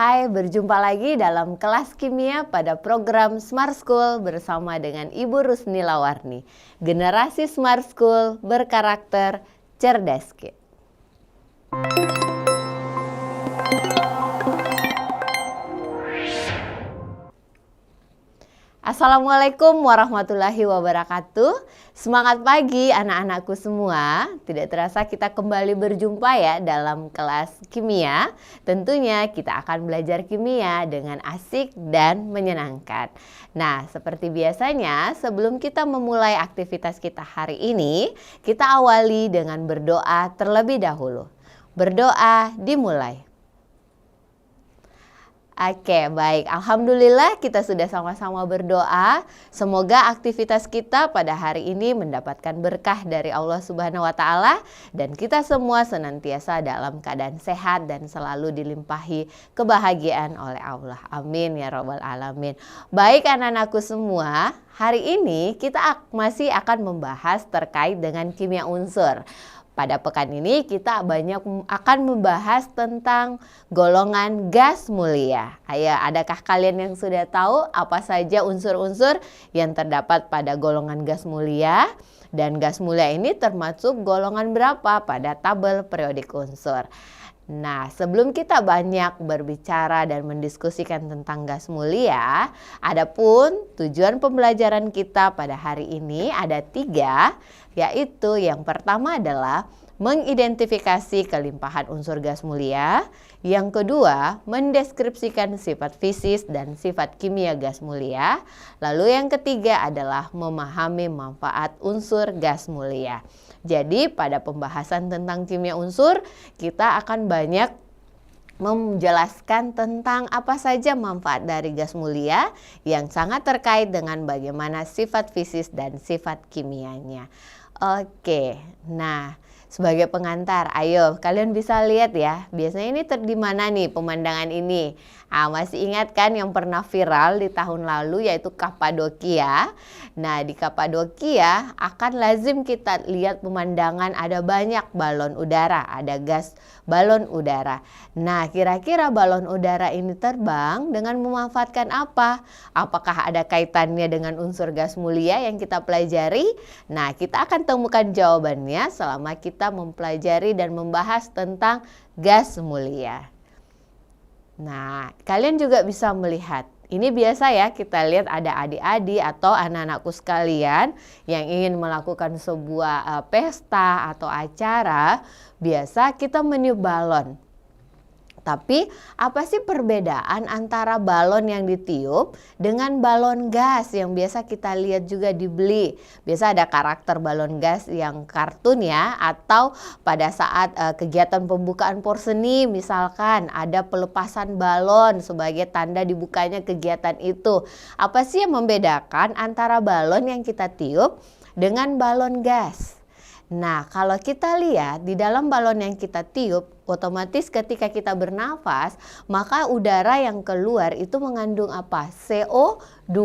Hai, berjumpa lagi dalam kelas kimia pada program Smart School bersama dengan Ibu Rusni Lawarni. Generasi Smart School berkarakter cerdas. Assalamualaikum warahmatullahi wabarakatuh. Semangat pagi anak-anakku semua. Tidak terasa kita kembali berjumpa ya dalam kelas kimia. Tentunya kita akan belajar kimia dengan asik dan menyenangkan. Nah, seperti biasanya sebelum kita memulai aktivitas kita hari ini, kita awali dengan berdoa terlebih dahulu. Berdoa dimulai. Oke, baik. Alhamdulillah kita sudah sama-sama berdoa. Semoga aktivitas kita pada hari ini mendapatkan berkah dari Allah Subhanahu wa taala dan kita semua senantiasa dalam keadaan sehat dan selalu dilimpahi kebahagiaan oleh Allah. Amin ya rabbal alamin. Baik anak-anakku semua, hari ini kita masih akan membahas terkait dengan kimia unsur. Pada pekan ini kita akan membahas tentang golongan gas mulia. Ayo, adakah kalian yang sudah tahu apa saja unsur-unsur yang terdapat pada golongan gas mulia? Dan gas mulia ini termasuk golongan berapa pada tabel periodik unsur? Nah, sebelum kita banyak berbicara dan mendiskusikan tentang gas mulia, adapun tujuan pembelajaran kita pada hari ini ada 3, yaitu yang pertama adalah mengidentifikasi kelimpahan unsur gas mulia, yang kedua mendeskripsikan sifat fisis dan sifat kimia gas mulia, lalu yang ketiga adalah memahami manfaat unsur gas mulia. Jadi pada pembahasan tentang kimia unsur kita akan banyak menjelaskan tentang apa saja manfaat dari gas mulia yang sangat terkait dengan bagaimana sifat fisis dan sifat kimianya. Oke, nah sebagai pengantar, ayo kalian bisa lihat ya, biasanya ini di mana nih pemandangan ini? Masih ingat kan yang pernah viral di tahun lalu yaitu Kapadokia. Nah, di Kapadokia akan lazim kita lihat pemandangan ada banyak balon udara, ada gas balon udara. Nah, kira-kira balon udara ini terbang dengan memanfaatkan apa? Apakah ada kaitannya dengan unsur gas mulia yang kita pelajari? Nah, kita akan temukan jawabannya selama kita mempelajari dan membahas tentang gas mulia. Nah, kalian juga bisa melihat. Ini biasa ya kita lihat ada adik-adik atau anak-anakku sekalian yang ingin melakukan sebuah pesta atau acara. Biasa kita meniup balon. Tapi apa sih perbedaan antara balon yang ditiup dengan balon gas yang biasa kita lihat juga dibeli? Biasa ada karakter balon gas yang kartun ya, atau pada saat kegiatan pembukaan porseni misalkan ada pelepasan balon sebagai tanda dibukanya kegiatan itu. Apa sih yang membedakan antara balon yang kita tiup dengan balon gas? Nah, kalau kita lihat di dalam balon yang kita tiup, otomatis ketika kita bernafas, maka udara yang keluar itu mengandung apa? CO2.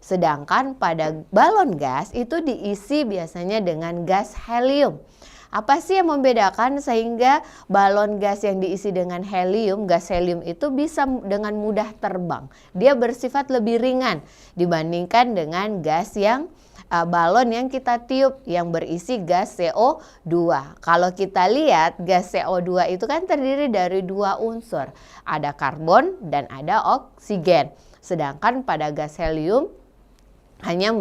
Sedangkan pada balon gas itu diisi biasanya dengan gas helium. Apa sih yang membedakan sehingga balon gas yang diisi dengan helium, gas helium itu bisa dengan mudah terbang? Dia bersifat lebih ringan dibandingkan dengan gas yang balon yang kita tiup yang berisi gas CO2. Kalau kita lihat gas CO2 itu kan terdiri dari 2 unsur, ada karbon dan ada oksigen. Sedangkan pada gas helium hanya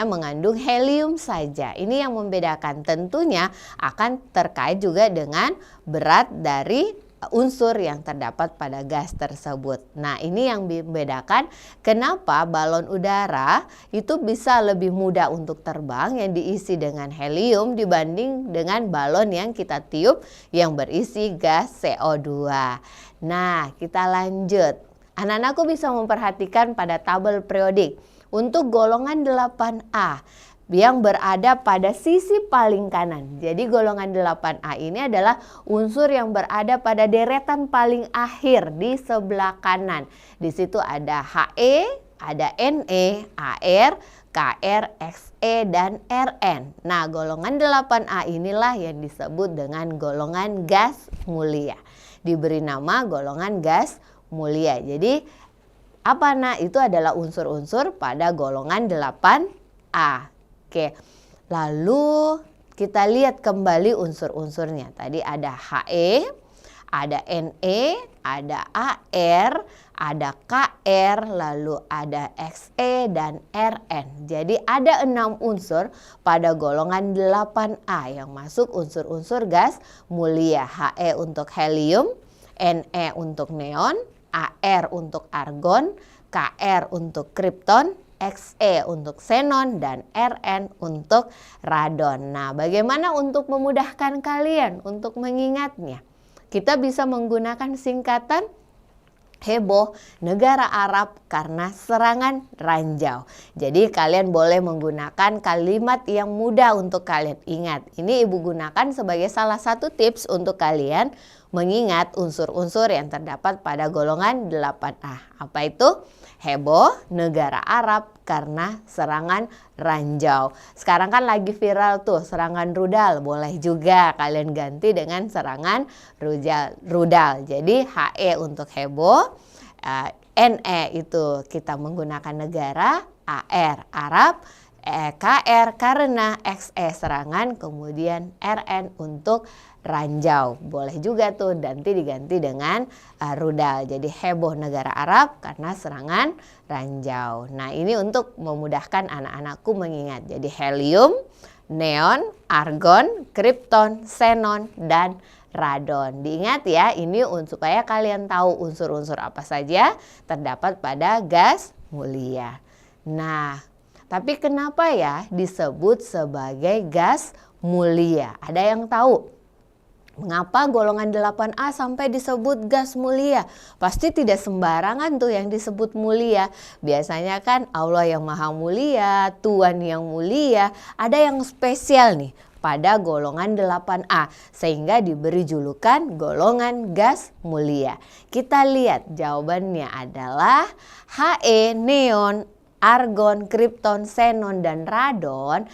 mengandung helium saja. Ini yang membedakan, tentunya akan terkait juga dengan berat dari unsur yang terdapat pada gas tersebut. Nah, ini yang membedakan kenapa balon udara itu bisa lebih mudah untuk terbang yang diisi dengan helium dibanding dengan balon yang kita tiup yang berisi gas CO2. Nah, kita lanjut. Anak-anakku bisa memperhatikan pada tabel periodik untuk golongan 8A yang berada pada sisi paling kanan. Jadi golongan 8A ini adalah unsur yang berada pada deretan paling akhir di sebelah kanan. Di situ ada He, ada Ne, Ar, Kr, Xe, dan Rn. Nah, golongan 8A inilah yang disebut dengan golongan gas mulia. diberi nama golongan gas mulia. Jadi apa nak? Itu adalah unsur-unsur pada golongan 8A. Oke. Lalu kita lihat kembali unsur-unsurnya. Tadi ada He, ada Ne, ada Ar, ada Kr, lalu ada Xe dan Rn. Jadi ada 6 unsur pada golongan 8A yang masuk unsur-unsur gas mulia. He untuk helium, Ne untuk neon, Ar untuk argon, Kr untuk kripton, Xe untuk xenon, dan Rn untuk radon. Nah, bagaimana untuk memudahkan kalian untuk mengingatnya? Kita bisa menggunakan singkatan heboh negara Arab karena serangan ranjau. Jadi kalian boleh menggunakan kalimat yang mudah untuk kalian ingat. Ini ibu gunakan sebagai salah satu tips untuk kalian mengingat unsur-unsur yang terdapat pada golongan 8A. Apa itu? Heboh negara Arab karena serangan ranjau. Sekarang kan lagi viral tuh serangan rudal. Boleh juga kalian ganti dengan serangan rudal. Jadi He untuk heboh, Ne itu kita menggunakan negara, Ar Arab, Kr karena Xe serangan, kemudian Rn untuk ranjau. Boleh juga tuh nanti diganti dengan rudal. Jadi heboh negara Arab karena serangan ranjau. Nah, ini untuk memudahkan anak-anakku mengingat. Jadi helium, neon, argon, kripton, xenon, dan radon. Diingat ya, ini supaya kalian tahu unsur-unsur apa saja terdapat pada gas mulia. Nah, tapi kenapa ya disebut sebagai gas mulia? Ada yang tahu? Mengapa golongan 8A sampai disebut gas mulia? Pasti tidak sembarangan tuh yang disebut mulia. Biasanya kan Allah yang maha mulia, Tuhan yang mulia. Ada yang spesial nih pada golongan 8A sehingga diberi julukan golongan gas mulia. Kita lihat jawabannya adalah He, neon, argon, kripton, xenon, dan radon.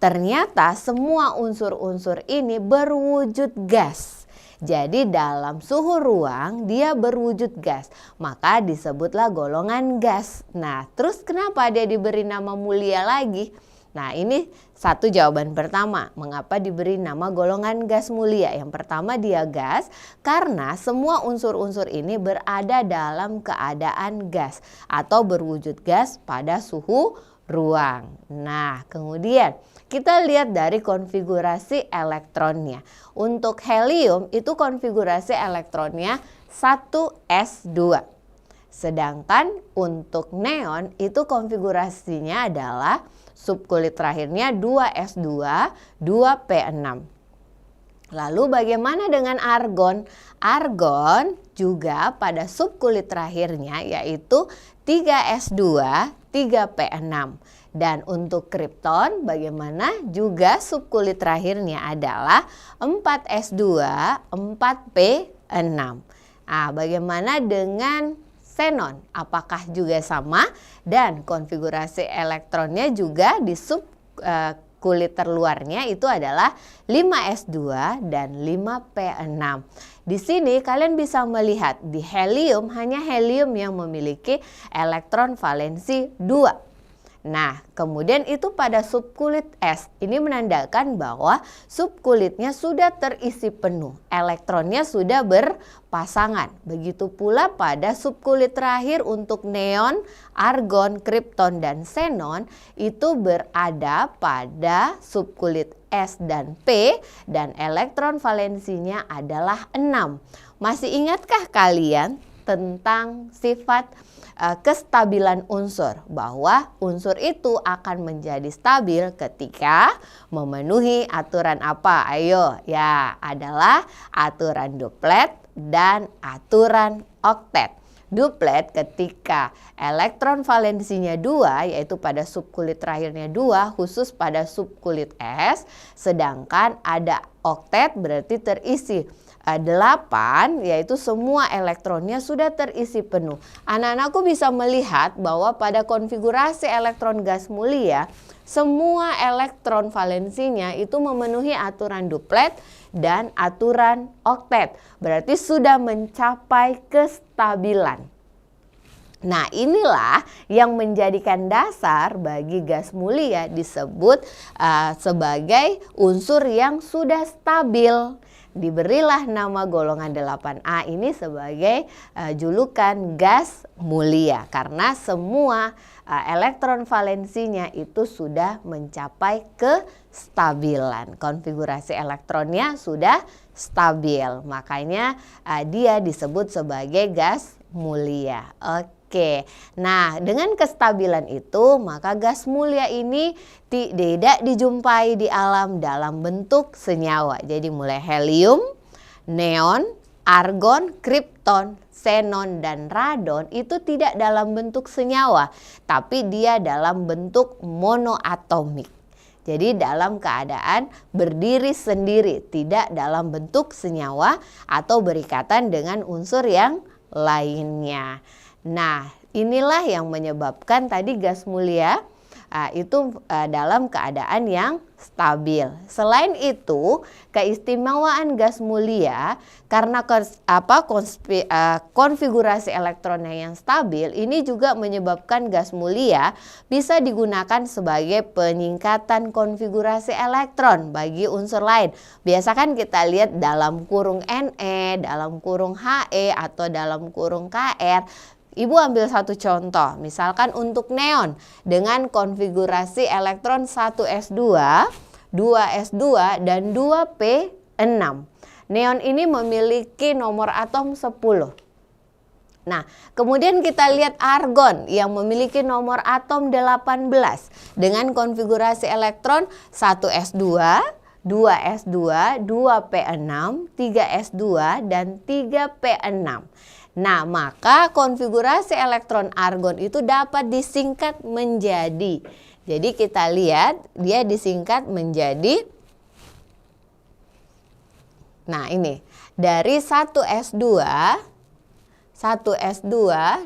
Ternyata semua unsur-unsur ini berwujud gas. Jadi dalam suhu ruang dia berwujud gas. Maka disebutlah golongan gas. Nah, terus kenapa dia diberi nama mulia lagi? Nah, ini satu jawaban pertama. Mengapa diberi nama golongan gas mulia? Yang pertama dia gas karena semua unsur-unsur ini berada dalam keadaan gas atau berwujud gas pada suhu ruang. Nah, kemudian kita lihat dari konfigurasi elektronnya. Untuk helium itu konfigurasi elektronnya 1s2. Sedangkan untuk neon itu konfigurasinya adalah subkulit terakhirnya 2s2, 2p6. Lalu bagaimana dengan argon? Argon juga pada subkulit terakhirnya yaitu 3s2, 3p6. Dan untuk kripton bagaimana? Juga subkulit terakhirnya adalah 4s2, 4p6. Nah, bagaimana dengan xenon? Apakah juga sama? Dan konfigurasi elektronnya juga di subkulit terluarnya itu adalah 5s2 dan 5p6. Di sini kalian bisa melihat di helium hanya helium yang memiliki elektron valensi 2. Nah, kemudian itu pada subkulit S. Ini menandakan bahwa subkulitnya sudah terisi penuh. Elektronnya sudah berpasangan. Begitu pula pada subkulit terakhir untuk neon, argon, kripton, dan xenon itu berada pada subkulit S dan P dan elektron valensinya adalah 6. Masih ingatkah kalian tentang sifat kestabilan unsur, bahwa unsur itu akan menjadi stabil ketika memenuhi aturan apa? Ayo ya, adalah aturan duplet dan aturan oktet. Duplet ketika elektron valensinya 2 yaitu pada subkulit terakhirnya 2 khusus pada subkulit S, sedangkan ada oktet berarti terisi 8 yaitu semua elektronnya sudah terisi penuh. Anak-anakku bisa melihat bahwa pada konfigurasi elektron gas mulia semua elektron valensinya itu memenuhi aturan duplet dan aturan oktet. Berarti sudah mencapai kestabilan. Nah, inilah yang menjadikan dasar bagi gas mulia disebut sebagai unsur yang sudah stabil. Diberilah nama golongan 8A ini sebagai julukan gas mulia karena semua elektron valensinya itu sudah mencapai kestabilan. Konfigurasi elektronnya sudah stabil, makanya dia disebut sebagai gas mulia. Oke, nah dengan kestabilan itu maka gas mulia ini tidak dijumpai di alam dalam bentuk senyawa. Jadi mulai helium, neon, argon, kripton, xenon, dan radon itu tidak dalam bentuk senyawa, tapi dia dalam bentuk monoatomik. Jadi dalam keadaan berdiri sendiri, tidak dalam bentuk senyawa atau berikatan dengan unsur yang lainnya. Nah, inilah yang menyebabkan tadi gas mulia itu dalam keadaan yang stabil. Selain itu, keistimewaan gas mulia karena konfigurasi elektronnya yang stabil ini juga menyebabkan gas mulia bisa digunakan sebagai penyingkatan konfigurasi elektron bagi unsur lain. Biasa kan kita lihat dalam kurung Ne, dalam kurung He, atau dalam kurung Kr. Ibu ambil satu contoh, misalkan untuk neon dengan konfigurasi elektron 1s2, 2s2, dan 2p6. Neon ini memiliki nomor atom 10. Nah, kemudian kita lihat argon yang memiliki nomor atom 18 dengan konfigurasi elektron 1s2, 2s2, 2p6, 3s2, dan 3p6. Nah, maka konfigurasi elektron argon itu dapat disingkat menjadi. Jadi kita lihat dia disingkat menjadi, nah ini, dari 1s2, 1s2,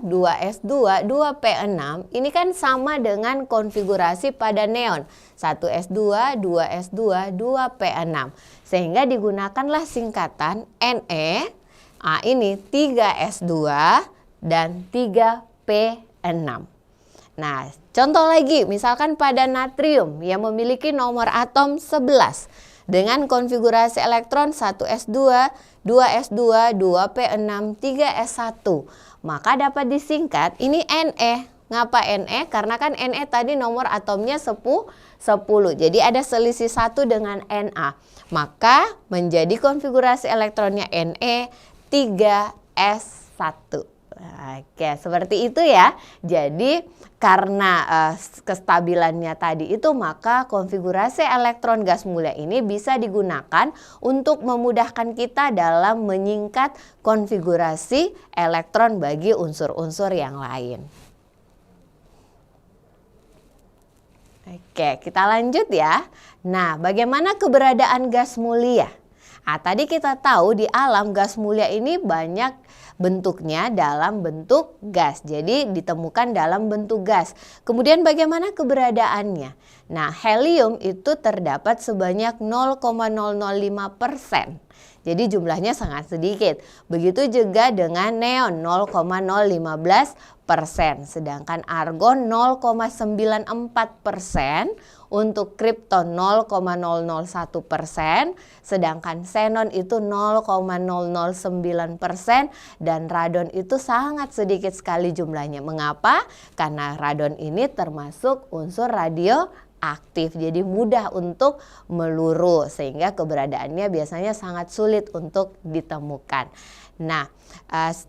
2s2, 2p6 ini kan sama dengan konfigurasi pada neon 1s2, 2s2, 2p6. Sehingga digunakanlah singkatan Ne. Ini 3s2 dan 3p6. Nah, contoh lagi, misalkan pada natrium yang memiliki nomor atom 11 dengan konfigurasi elektron 1s2, 2s2, 2p6, 3s1. Maka dapat disingkat ini Ne. Ngapa Ne? Karena kan Ne tadi nomor atomnya 10. Jadi ada selisih 1 dengan Na. Maka menjadi konfigurasi elektronnya Ne 3s1. Oke, seperti itu ya. Jadi karena kestabilannya tadi itu, maka konfigurasi elektron gas mulia ini bisa digunakan untuk memudahkan kita dalam menyingkat konfigurasi elektron bagi unsur-unsur yang lain. Oke, kita lanjut ya. Nah, bagaimana keberadaan gas mulia? Tadi kita tahu di alam gas mulia ini banyak bentuknya dalam bentuk gas. Jadi ditemukan dalam bentuk gas. Kemudian bagaimana keberadaannya? Nah, helium itu terdapat sebanyak 0,005%. Jadi jumlahnya sangat sedikit. Begitu juga dengan neon 0,015%. Sedangkan argon 0,94%. Untuk kripton 0,001%, sedangkan xenon itu 0,009% dan radon itu sangat sedikit sekali jumlahnya. Mengapa? Karena radon ini termasuk unsur radioaktif, jadi mudah untuk meluru sehingga keberadaannya biasanya sangat sulit untuk ditemukan. Nah,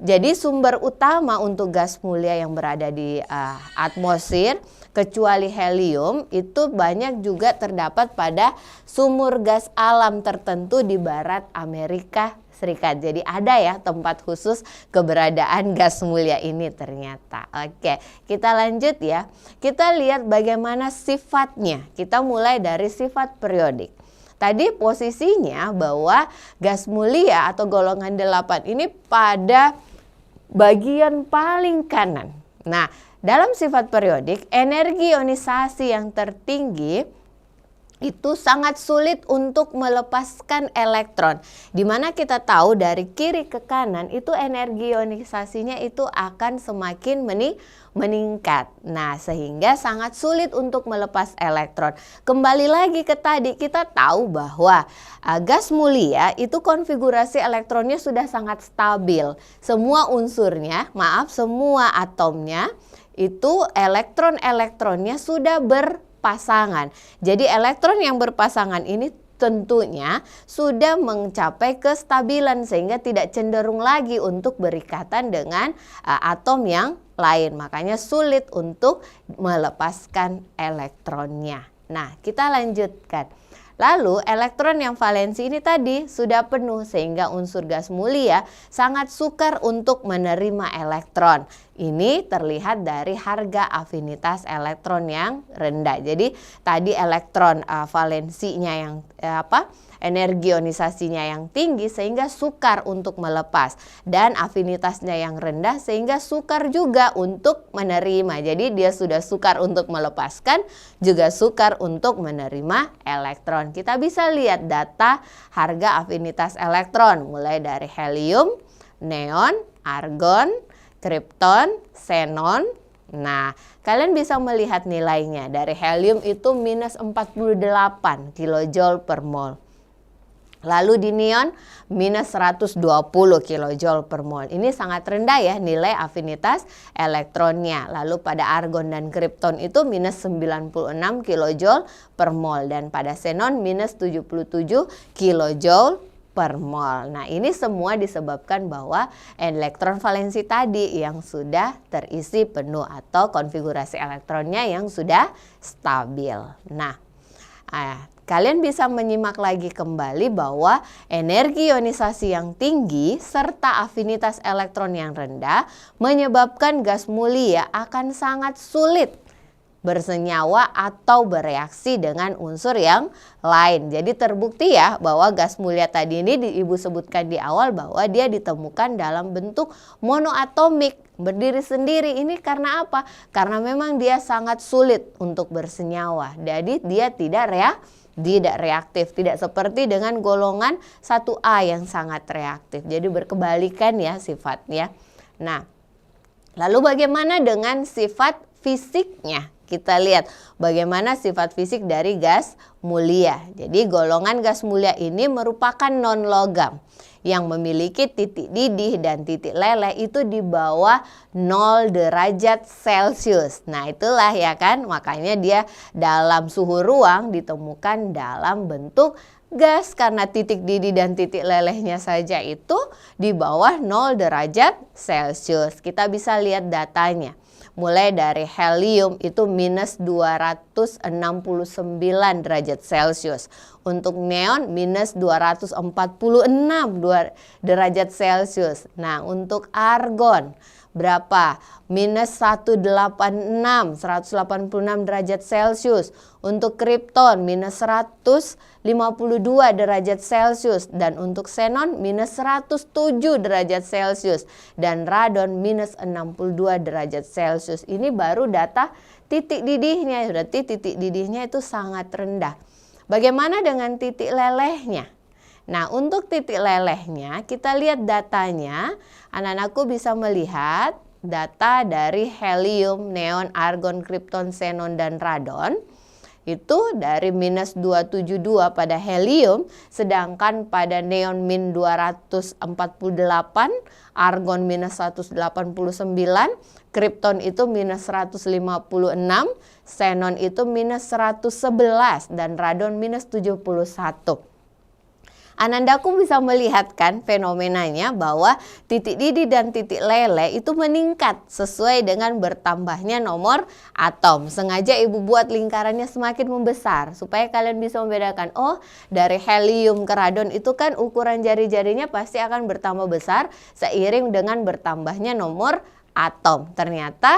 jadi sumber utama untuk gas mulia yang berada di atmosfer kecuali helium itu banyak juga terdapat pada sumur gas alam tertentu di barat Amerika Serikat. Jadi ada ya tempat khusus keberadaan gas mulia ini ternyata. Oke, kita lanjut ya. Kita lihat bagaimana sifatnya. Kita mulai dari sifat periodik. Tadi posisinya bahwa gas mulia atau golongan 8 ini pada bagian paling kanan. Nah, dalam sifat periodik, energi ionisasi yang tertinggi itu sangat sulit untuk melepaskan elektron. Dimana kita tahu dari kiri ke kanan itu energi ionisasinya itu akan semakin meningkat. Nah, sehingga sangat sulit untuk melepas elektron. Kembali lagi ke tadi, kita tahu bahwa gas mulia itu konfigurasi elektronnya sudah sangat stabil. Semua unsurnya, semua atomnya itu elektron-elektronnya sudah berpasangan. Jadi elektron yang berpasangan ini tentunya sudah mencapai kestabilan sehingga tidak cenderung lagi untuk berikatan dengan atom yang lain. Makanya sulit untuk melepaskan elektronnya. Nah, kita lanjutkan. Lalu elektron yang valensi ini tadi sudah penuh sehingga unsur gas mulia sangat sukar untuk menerima elektron. Ini terlihat dari harga afinitas elektron yang rendah. Jadi tadi elektron valensinya yang energi ionisasinya yang tinggi sehingga sukar untuk melepas, dan afinitasnya yang rendah sehingga sukar juga untuk menerima. Jadi dia sudah sukar untuk melepaskan, juga sukar untuk menerima elektron. Kita bisa lihat data harga afinitas elektron mulai dari helium, neon, argon, kripton, xenon. Nah, kalian bisa melihat nilainya. Dari helium itu minus 48 kJ per mol. Lalu di neon minus 120 kJ per mol. Ini sangat rendah ya nilai afinitas elektronnya. Lalu pada argon dan kripton itu minus 96 kJ per mol. Dan pada xenon minus 77 kJ per mol. Nah, ini semua disebabkan bahwa elektron valensi tadi yang sudah terisi penuh atau konfigurasi elektronnya yang sudah stabil. Nah, kalian bisa menyimak lagi kembali bahwa energi ionisasi yang tinggi serta afinitas elektron yang rendah menyebabkan gas mulia akan sangat sulit bersenyawa atau bereaksi dengan unsur yang lain. Jadi terbukti ya bahwa gas mulia tadi ini Ibu sebutkan di awal bahwa dia ditemukan dalam bentuk monoatomik, berdiri sendiri. Ini karena apa? Karena memang dia sangat sulit untuk bersenyawa. Jadi dia tidak reaktif, tidak seperti dengan golongan 1A yang sangat reaktif. Jadi berkebalikan ya sifatnya. Nah, lalu bagaimana dengan sifat fisiknya? Kita lihat bagaimana sifat fisik dari gas mulia. Jadi golongan gas mulia ini merupakan non-logam yang memiliki titik didih dan titik leleh itu di bawah 0 derajat Celcius. Nah, itulah ya kan, makanya dia dalam suhu ruang ditemukan dalam bentuk gas karena titik didih dan titik lelehnya saja itu di bawah 0 derajat Celcius. Kita bisa lihat datanya. Mulai dari helium itu minus 269 derajat Celcius. Untuk neon minus 246 derajat Celcius. Nah, untuk argon berapa? Minus 186 derajat Celcius. Untuk kripton minus 152 derajat Celcius. Dan untuk xenon minus 107 derajat Celcius. Dan radon minus 62 derajat Celcius. Ini baru data titik didihnya. Berarti titik didihnya itu sangat rendah. Bagaimana dengan titik lelehnya? Nah, untuk titik lelehnya kita lihat datanya. Anak-anakku bisa melihat data dari helium, neon, argon, kripton, xenon, dan radon. Itu dari minus 272 pada helium, sedangkan pada neon min 248, argon minus 189, kripton itu minus 156, xenon itu minus 111, dan radon minus 71. Anandaku bisa melihat kan fenomenanya bahwa titik didih dan titik leleh itu meningkat sesuai dengan bertambahnya nomor atom. Sengaja Ibu buat lingkarannya semakin membesar supaya kalian bisa membedakan, oh dari helium ke radon itu kan ukuran jari-jarinya pasti akan bertambah besar seiring dengan bertambahnya nomor atom. Ternyata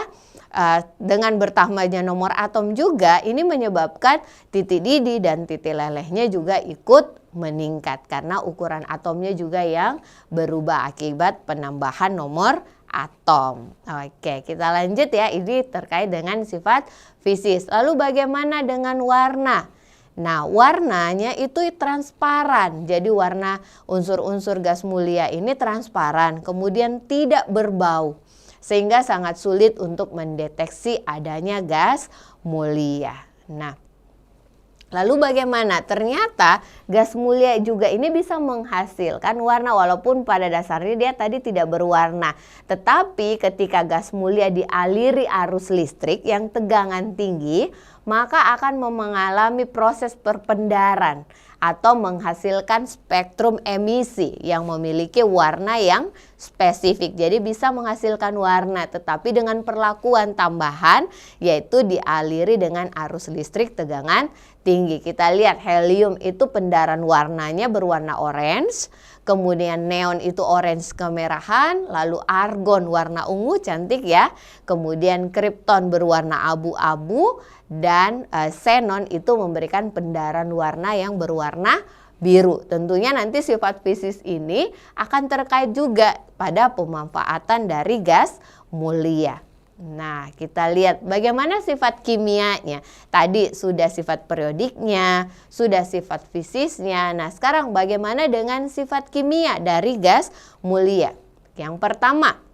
dengan bertambahnya nomor atom juga ini menyebabkan titik didih dan titik lelehnya juga ikut meningkat karena ukuran atomnya juga yang berubah akibat penambahan nomor atom. Oke, kita lanjut ya. Ini terkait dengan sifat fisis. Lalu bagaimana dengan warna? Nah, warnanya itu transparan. Jadi warna unsur-unsur gas mulia ini transparan, kemudian tidak berbau, sehingga sangat sulit untuk mendeteksi adanya gas mulia. Nah, lalu bagaimana? Ternyata gas mulia juga ini bisa menghasilkan warna walaupun pada dasarnya dia tadi tidak berwarna. Tetapi ketika gas mulia dialiri arus listrik yang tegangan tinggi, maka akan mengalami proses perpendaran atau menghasilkan spektrum emisi yang memiliki warna yang spesifik. Jadi bisa menghasilkan warna tetapi dengan perlakuan tambahan yaitu dialiri dengan arus listrik tegangan tinggi. Kita lihat helium itu pendaran warnanya berwarna orange, kemudian neon itu orange kemerahan, lalu argon warna ungu cantik ya, kemudian krypton berwarna abu-abu, dan xenon itu memberikan pendaran warna yang berwarna biru. Tentunya nanti sifat fisis ini akan terkait juga pada pemanfaatan dari gas mulia. Nah, kita lihat bagaimana sifat kimianya. Tadi sudah sifat periodiknya, sudah sifat fisisnya. Nah, sekarang bagaimana dengan sifat kimia dari gas mulia? Yang pertama,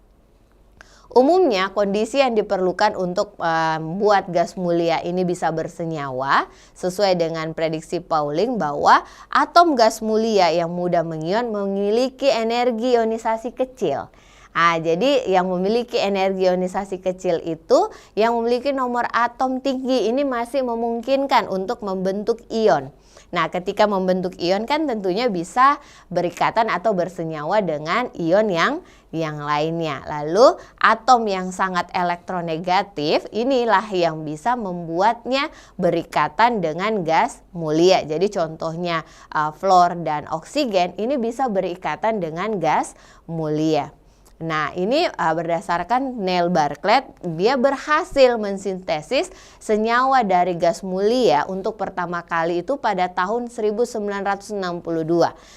umumnya kondisi yang diperlukan untuk membuat gas mulia ini bisa bersenyawa sesuai dengan prediksi Pauling bahwa atom gas mulia yang mudah mengion memiliki energi ionisasi kecil. Jadi yang memiliki energi ionisasi kecil itu yang memiliki nomor atom tinggi ini masih memungkinkan untuk membentuk ion. Nah, ketika membentuk ion kan tentunya bisa berikatan atau bersenyawa dengan ion yang lainnya. Lalu atom yang sangat elektronegatif inilah yang bisa membuatnya berikatan dengan gas mulia. Jadi contohnya fluor dan oksigen ini bisa berikatan dengan gas mulia. Nah, ini berdasarkan Neil Barclay, dia berhasil mensintesis senyawa dari gas mulia untuk pertama kali itu pada tahun 1962.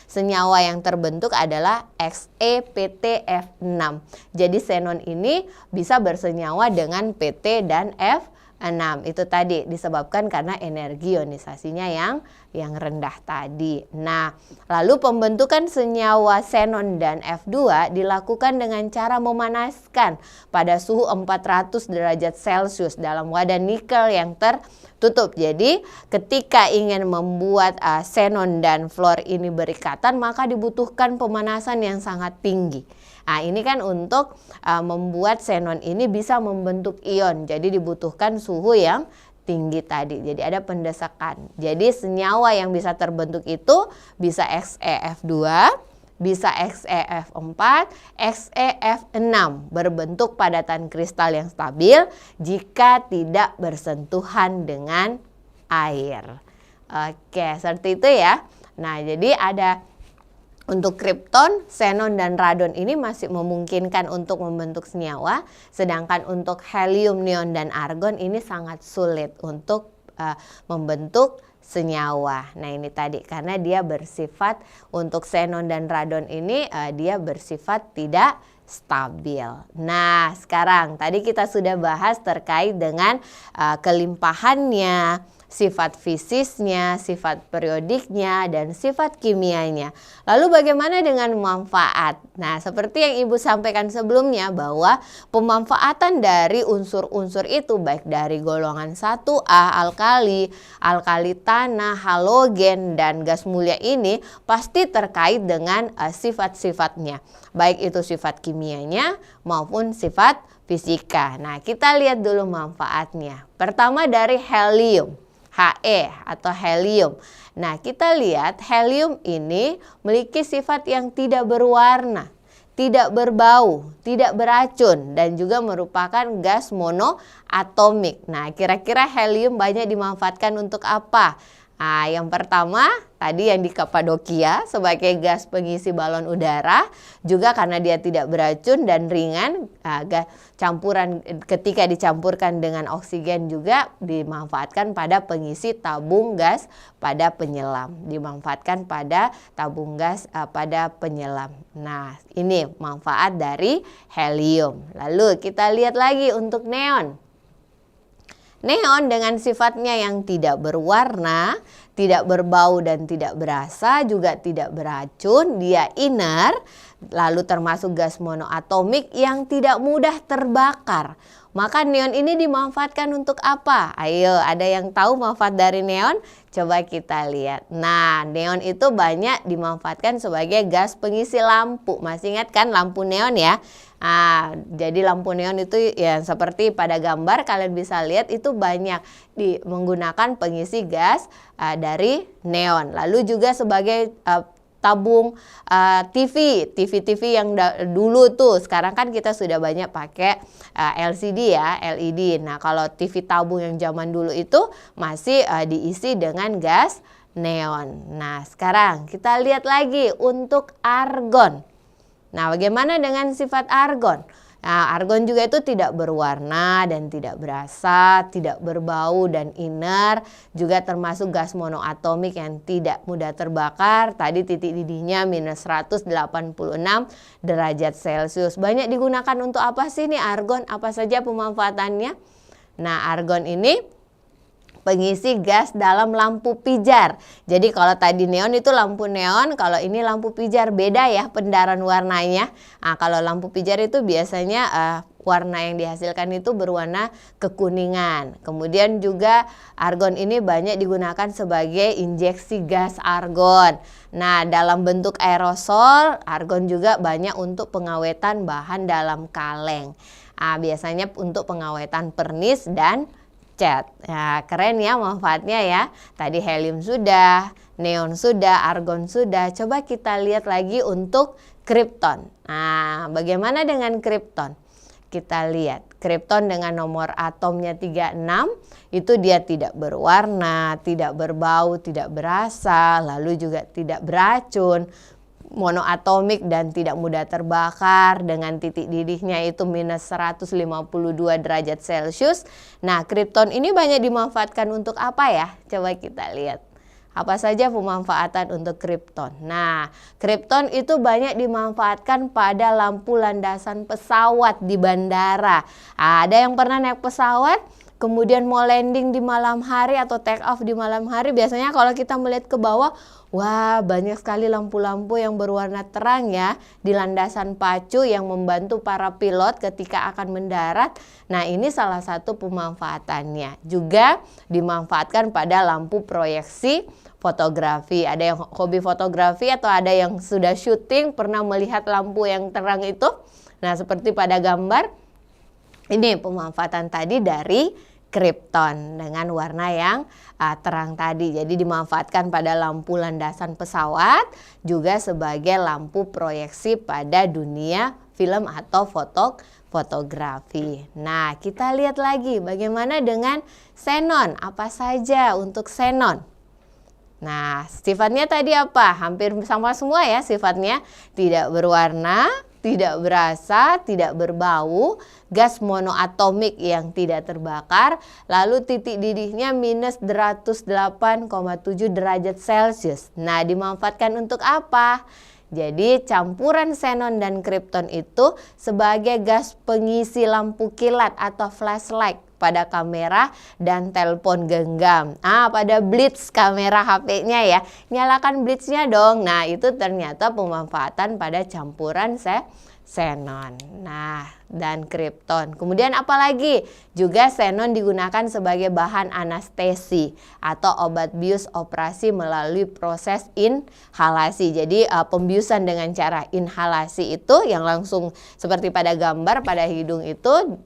Senyawa yang terbentuk adalah XePtF6. Jadi xenon ini bisa bersenyawa dengan Pt dan F6. Itu tadi disebabkan karena energi ionisasinya yang rendah tadi. Nah, lalu pembentukan senyawa xenon dan F2 dilakukan dengan cara memanaskan pada suhu 400 derajat Celcius dalam wadah nikel yang tertutup. Jadi, ketika ingin membuat xenon dan fluor ini berikatan, maka dibutuhkan pemanasan yang sangat tinggi. Nah, ini kan untuk membuat xenon ini bisa membentuk ion. Jadi dibutuhkan suhu yang tinggi tadi. Jadi ada pendesakan. Jadi senyawa yang bisa terbentuk itu bisa XeF2, bisa XeF4, XeF6 berbentuk padatan kristal yang stabil jika tidak bersentuhan dengan air. Oke, seperti itu ya. Nah, jadi ada untuk krypton, xenon, dan radon ini masih memungkinkan untuk membentuk senyawa, sedangkan untuk helium, neon, dan argon ini sangat sulit untuk membentuk senyawa. Nah, ini tadi karena dia bersifat untuk xenon dan radon ini dia bersifat tidak stabil. Nah, sekarang tadi kita sudah bahas terkait dengan kelimpahannya, sifat fisisnya, sifat periodiknya, dan sifat kimianya. Lalu bagaimana dengan manfaat? Nah, seperti yang Ibu sampaikan sebelumnya bahwa pemanfaatan dari unsur-unsur itu baik dari golongan 1A, alkali, alkali tanah, halogen, dan gas mulia ini pasti terkait dengan sifat-sifatnya. Baik itu sifat kimianya maupun sifat fisika. Nah, kita lihat dulu manfaatnya. Pertama dari helium. He atau helium. Nah, kita lihat helium ini memiliki sifat yang tidak berwarna, tidak berbau, tidak beracun, dan juga merupakan gas monoatomik. Nah, kira-kira helium banyak dimanfaatkan untuk apa? Yang pertama tadi yang di Kapadokia sebagai gas pengisi balon udara, juga karena dia tidak beracun dan ringan, campuran ketika dicampurkan dengan oksigen juga dimanfaatkan pada pengisi tabung gas pada penyelam, dimanfaatkan pada tabung gas pada penyelam. Nah, ini manfaat dari helium. Lalu kita lihat lagi untuk neon. Neon dengan sifatnya yang tidak berwarna, tidak berbau dan tidak berasa, juga tidak beracun, dia inert, lalu termasuk gas monoatomik yang tidak mudah terbakar. Maka neon ini dimanfaatkan untuk apa? Ayo, ada yang tahu manfaat dari neon? Coba kita lihat. Nah, neon itu banyak dimanfaatkan sebagai gas pengisi lampu. Masih ingat kan lampu neon ya? Jadi lampu neon itu ya seperti pada gambar kalian bisa lihat itu banyak menggunakan pengisi gas dari neon. Lalu juga sebagai tabung TV yang dulu tuh, sekarang kan kita sudah banyak pakai LCD ya, LED. Nah, kalau TV tabung yang zaman dulu itu masih diisi dengan gas neon. Nah, sekarang kita lihat lagi untuk argon. Nah, bagaimana dengan sifat argon? Nah, argon juga itu tidak berwarna dan tidak berasa, tidak berbau dan inert, juga termasuk gas monoatomik yang tidak mudah terbakar. Tadi titik didihnya minus 186 derajat Celcius. Banyak digunakan untuk apa sih nih argon? Apa saja pemanfaatannya? Nah, argon ini pengisi gas dalam lampu pijar. Jadi kalau tadi neon itu lampu neon, kalau ini lampu pijar beda ya pendaran warnanya. Kalau lampu pijar itu biasanya warna yang dihasilkan itu berwarna kekuningan. Kemudian juga argon ini banyak digunakan sebagai injeksi gas argon. Nah, dalam bentuk aerosol, argon juga banyak untuk pengawetan bahan dalam kaleng. Biasanya untuk pengawetan pernis dan cat. Nah, keren ya manfaatnya ya. Tadi helium sudah, neon sudah, argon sudah. Coba kita lihat lagi untuk kripton. Nah, bagaimana dengan kripton? Kita lihat. Kripton dengan nomor atomnya 36, itu dia tidak berwarna, tidak berbau, tidak berasa, lalu juga tidak beracun, monoatomik dan tidak mudah terbakar, dengan titik didihnya itu minus 152 derajat Celcius. Nah, kripton ini banyak dimanfaatkan untuk apa ya? Coba kita lihat. Apa saja pemanfaatan untuk kripton? Nah, kripton itu banyak dimanfaatkan pada lampu landasan pesawat di bandara. Ada yang pernah naik pesawat kemudian mau landing di malam hari atau take off di malam hari, biasanya kalau kita melihat ke bawah, wah banyak sekali lampu-lampu yang berwarna terang ya di landasan pacu yang membantu para pilot ketika akan mendarat. Nah, ini salah satu pemanfaatannya. Juga dimanfaatkan pada lampu proyeksi fotografi. Ada yang hobi fotografi atau ada yang sudah syuting pernah melihat lampu yang terang itu. Nah, seperti pada gambar, ini pemanfaatan tadi dari kripton dengan warna yang terang tadi. Jadi dimanfaatkan pada lampu landasan pesawat, juga sebagai lampu proyeksi pada dunia film atau fotografi. Nah, kita lihat lagi bagaimana dengan xenon. Apa saja untuk xenon? Nah, sifatnya tadi apa? Hampir sama semua ya sifatnya. Tidak berwarna, tidak berasa, tidak berbau, gas monoatomik yang tidak terbakar, lalu titik didihnya minus 108,7 derajat Celcius. Nah, dimanfaatkan untuk apa? Jadi campuran xenon dan kripton itu sebagai gas pengisi lampu kilat atau flashlight pada kamera dan telepon genggam. Pada blitz kamera HP-nya ya, nyalakan blitznya dong. Nah, itu ternyata pemanfaatan pada campuran xenon. Nah, dan kripton. Kemudian apalagi? Juga xenon digunakan sebagai bahan anestesi atau obat bius operasi melalui proses inhalasi. Jadi pembiusan dengan cara inhalasi itu yang langsung seperti pada gambar pada hidung itu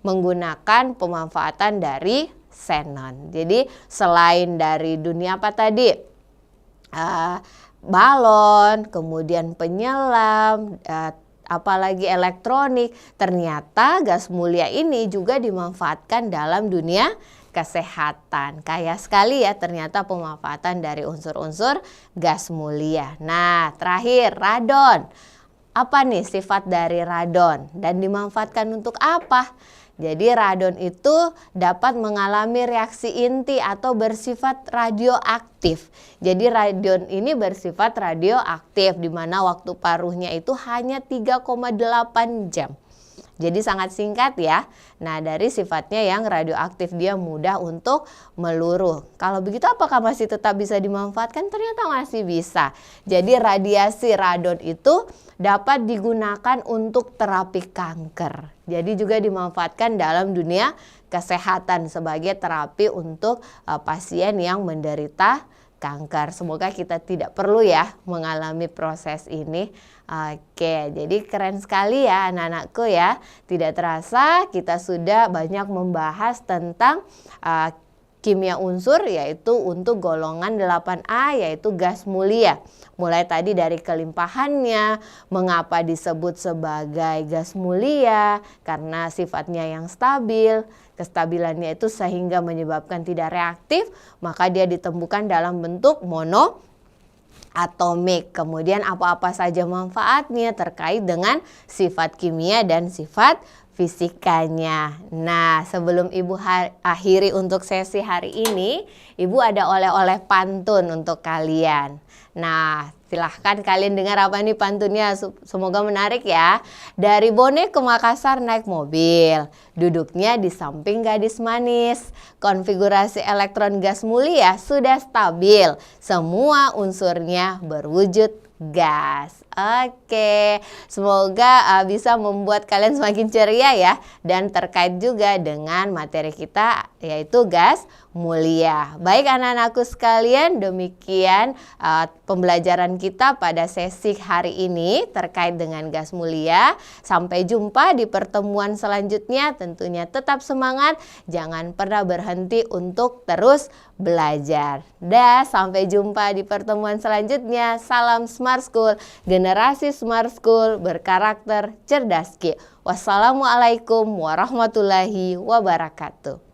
menggunakan pemanfaatan dari xenon. Jadi selain dari dunia apa tadi? Balon, kemudian penyelam, apalagi elektronik, ternyata gas mulia ini juga dimanfaatkan dalam dunia kesehatan. Kaya sekali ya ternyata pemanfaatan dari unsur-unsur gas mulia. Nah, terakhir radon. Apa nih sifat dari radon dan dimanfaatkan untuk apa? Jadi radon itu dapat mengalami reaksi inti atau bersifat radioaktif. Jadi radon ini bersifat radioaktif di mana waktu paruhnya itu hanya 3,8 jam. Jadi sangat singkat ya. Nah, dari sifatnya yang radioaktif dia mudah untuk meluruh. Kalau begitu apakah masih tetap bisa dimanfaatkan? Ternyata masih bisa. Jadi radiasi radon itu dapat digunakan untuk terapi kanker. Jadi juga dimanfaatkan dalam dunia kesehatan sebagai terapi untuk pasien yang menderita kanker. Semoga kita tidak perlu ya mengalami proses ini. Oke, jadi keren sekali ya anak-anakku ya. Tidak terasa kita sudah banyak membahas tentang kimia unsur, yaitu untuk golongan 8A, yaitu gas mulia. Mulai tadi dari kelimpahannya, mengapa disebut sebagai gas mulia, karena sifatnya yang stabil. Kestabilannya itu sehingga menyebabkan tidak reaktif, maka dia ditemukan dalam bentuk monoatomik. Kemudian apa-apa saja manfaatnya terkait dengan sifat kimia dan sifat fisikanya. Nah, sebelum Ibu akhiri untuk sesi hari ini, Ibu ada oleh-oleh pantun untuk kalian. Nah, silahkan kalian dengar apa nih pantunnya, semoga menarik ya. Dari Bone ke Makassar naik mobil, duduknya di samping gadis manis. Konfigurasi elektron gas mulia sudah stabil, semua unsurnya berwujud gas. Oke, semoga bisa membuat kalian semakin ceria ya, dan terkait juga dengan materi kita yaitu gas mulia. Baik anak-anakku sekalian, demikian pembelajaran kita pada sesi hari ini terkait dengan gas mulia. Sampai jumpa di pertemuan selanjutnya. Tentunya tetap semangat, jangan pernah berhenti untuk terus belajar. Sampai jumpa di pertemuan selanjutnya. Salam Smart School, generasi Smart School berkarakter cerdas Ki. Wassalamualaikum warahmatullahi wabarakatuh.